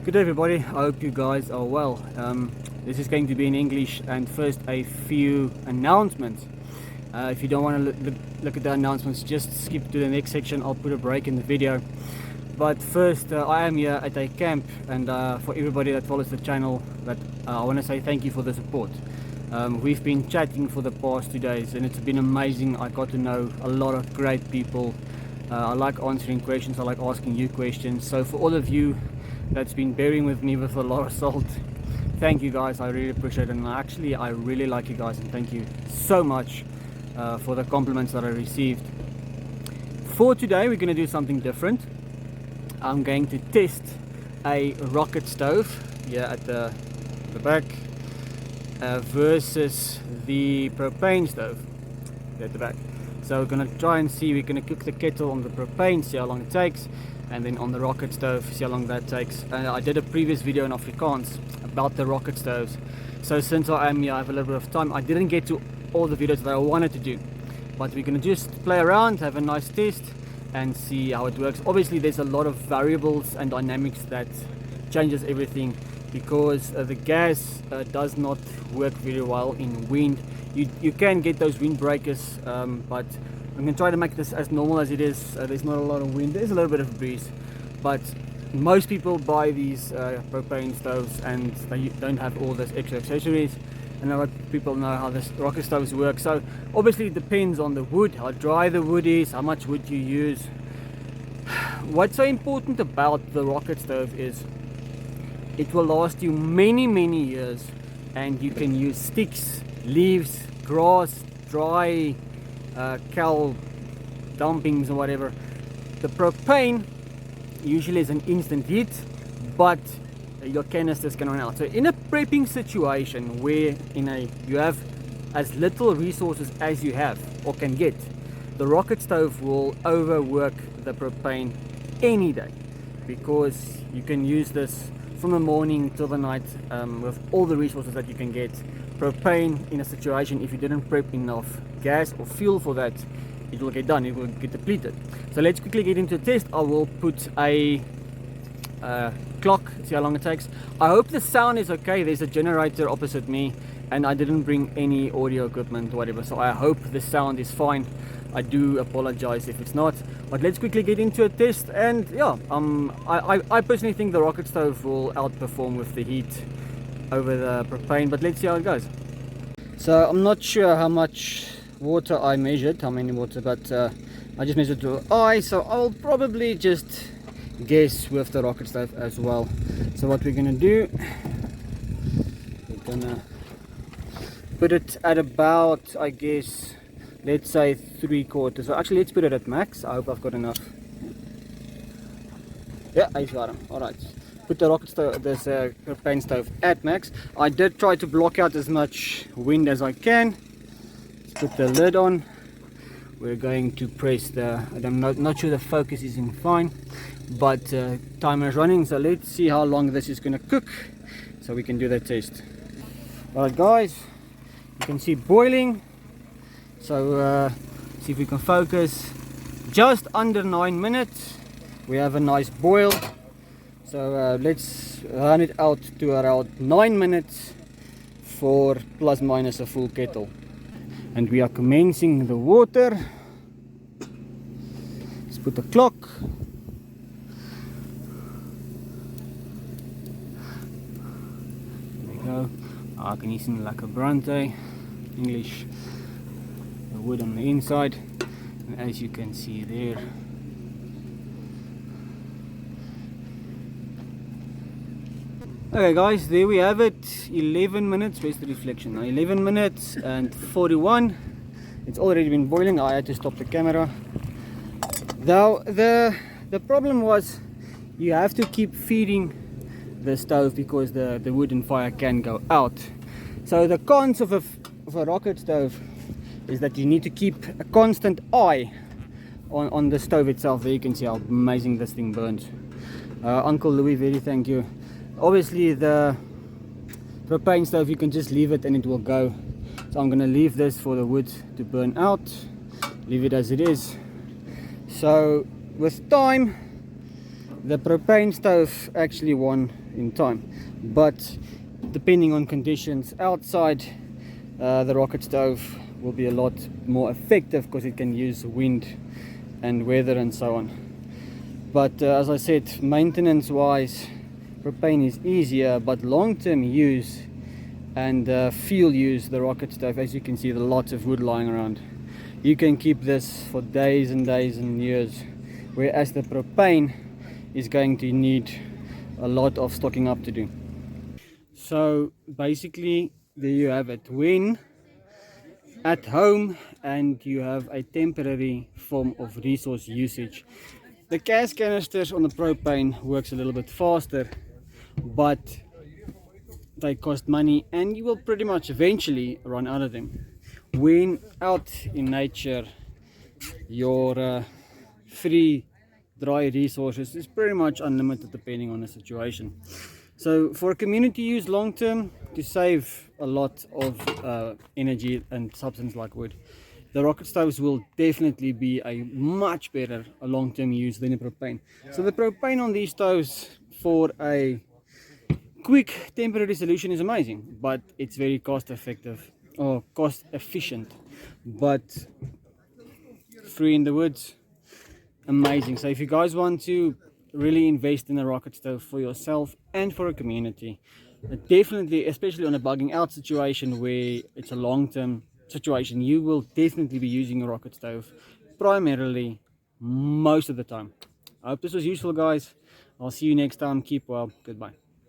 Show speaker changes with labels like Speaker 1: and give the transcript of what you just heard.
Speaker 1: Good day everybody, I hope you guys are well. This is going to be in English, and first a few announcements. If you don't want to look at the announcements, just skip to the next section. I'll put a break in the video. But first, I am here at a camp, and for everybody that follows the channel, I want to say thank you for the support. We've been chatting for the past 2 days and it's been amazing. I got to know a lot of great people. I like answering questions, I like asking you questions. So for all of you that's been bearing with me with a lot of salt, thank you guys, I really appreciate it. And actually I really like you guys, and thank you so much for the compliments that I received. For today we're going to do something different. I'm going to test a rocket stove here at the back versus the propane stove at the back. So we're going to try and see, we're going to cook the kettle on the propane, see how long it takes, and then on the rocket stove, see how long that takes. I did a previous video in Afrikaans about the rocket stoves. So since I am here, I have a little bit of time. I didn't get to all the videos that I wanted to do, but we're going to just play around, have a nice test, and see how it works. Obviously there's a lot of variables and dynamics that changes everything, because the gas does not work very well in wind. You can get those windbreakers, but I'm going to try to make this as normal as it is. There's not a lot of wind, there's a little bit of breeze, but most people buy these propane stoves and they don't have all those extra accessories, and a lot of people know how this rocket stoves work. So obviously it depends on the wood, how dry the wood is, how much wood you use. What's so important about the rocket stove is it will last you many years, and you can use sticks, leaves, grass, dry cow dumpings or whatever. The propane usually is an instant heat, but your canisters can run out. So in a prepping situation where you have as little resources as you have or can get, the rocket stove will overwork the propane any day, because you can use this from the morning till the night with all the resources that you can get. Propane, in a situation, if you didn't prep enough gas or fuel for that, it will get done, it will get depleted. So let's quickly get into a test. I will put a clock, see how long it takes. I hope the sound is okay. There's a generator opposite me and I didn't bring any audio equipment or whatever, so I hope the sound is fine. I do apologize if it's not, but let's quickly get into a test. And yeah, I personally think the rocket stove will outperform with the heat over the propane, but let's see how it goes. So I'm not sure how much water I measured, how many water, but I just measured to eye, so I'll probably just guess with the rocket stove as well. So what we're gonna do, we're gonna put it at about, I guess, let's say 3/4. So actually let's put it at max. I hope I've got enough. Yeah, I've got them. Alright, put the rocket stove, this propane stove at max. I did try to block out as much wind as I can. Let's put the lid on. We're going to press I'm not sure the focus is in fine, but timer is running, so let's see how long this is going to cook so we can do the test. Alright guys, you can see boiling. So see if we can focus. Just under 9 minutes we have a nice boil. So let's run it out to around 9 minutes for plus minus a full kettle. And we are commencing the water. Let's put the clock. There we go. Can you see like a brante English, the wood on the inside, and as you can see there, okay guys, there we have it. 11 minutes, where's the reflection now? 11 minutes and 41. It's already been boiling. I had to stop the camera. Now the problem was you have to keep feeding the stove because the wood and fire can go out. So the cons of a rocket stove is that you need to keep a constant eye on the stove itself. There you can see how amazing this thing burns. Uncle Louis, very thank you. Obviously the propane stove, you can just leave it and it will go. So I'm going to leave this for the wood to burn out, leave it as it is. So with time The propane stove actually won in time, but depending on conditions outside, the rocket stove will be a lot more effective because it can use wind and weather and so on. But as I said, maintenance wise, propane is easier, but long-term use and fuel use, the rocket stove, as you can see, there are lots of wood lying around. You can keep this for days and days and years, whereas the propane is going to need a lot of stocking up to do. So basically there you have it. When at home and you have a temporary form of resource usage, the gas canisters on the propane works a little bit faster, but they cost money and you will pretty much eventually run out of them. When out in nature, your free dry resources is pretty much unlimited depending on the situation. So for community use long term, to save a lot of energy and substance like wood, the rocket stoves will definitely be a much better long term use than a propane. So the propane on these stoves for a quick temporary solution is amazing, but it's very cost effective or cost efficient, but free in the woods, amazing. So if you guys want to really invest in a rocket stove for yourself and for a community, definitely, especially on a bugging out situation where it's a long-term situation, you will definitely be using a rocket stove primarily most of the time. I hope this was useful, guys. I'll see you next time. Keep well. Goodbye.